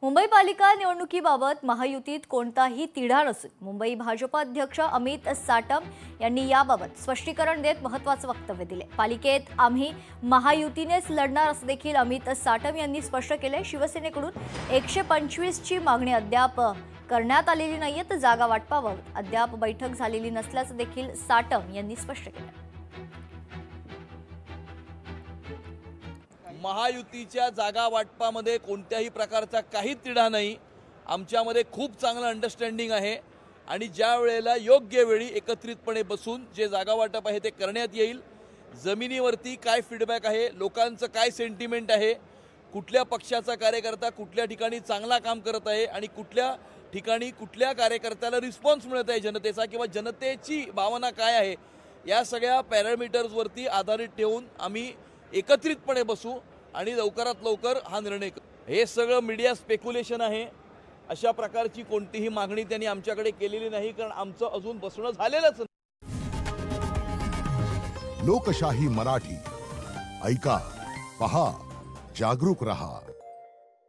मुंबई पालिका निवडणुकीबाबत महायुतीत कोणताही तिढा नसून मुंबई भाजप अध्यक्ष अमित साटम यांनी याबाबत स्पष्टीकरण देत महत्त्वाचे वक्तव्य दिले। पालिकेत आम्ही महायुतीनेच लढणार असं देखील अमित साटम यांनी स्पष्ट केले। शिवसेनेकडून 125 ची मागणी अद्याप करण्यात आलेली नाहीये, तर जागा वाटपाबाबत अद्याप बैठक झालेली नसल्याचं देखील साटम यांनी स्पष्ट केलं। महायुतीच्या जागा वाटपामध्ये कोणत्याही प्रकारचा काही तिढा नाही। आमच्यामध्ये खूप चांगलं अंडरस्टँडिंग आहे आणि ज्या वेळेला योग्य वेळी एकत्रितपणे बसून जे जागा वाटप आहे ते करण्यात येईल। जमिनीवरती काय फीडबॅक आहे, लोकांचं काय सेंटिमेंट आहे, कुठल्या पक्षाचा कार्यकर्ता कुठल्या ठिकाणी चांगला काम करत आहे आणि कुठल्या ठिकाणी कुठल्या कार्यकर्त्याला रिस्पॉन्स मिळत आहे जनतेचा किंवा जनतेची भावना काय आहे, या सगळ्या पॅरामीटर्सवरती आधारित ठेवून आम्ही एकत्रितपणे बसू आणि लवकरात लवकर हा निर्णय करू। हे सगळं मीडिया स्पेक्युलेशन आहे। अशा प्रकारची कोणतीही मागणी त्यांनी आमच्याकडे केलेली नाही, कारण आमचं अजून बसणं झालेलंच नाही। लोकशाही मराठी ऐका, पहा, जागरूक रहा।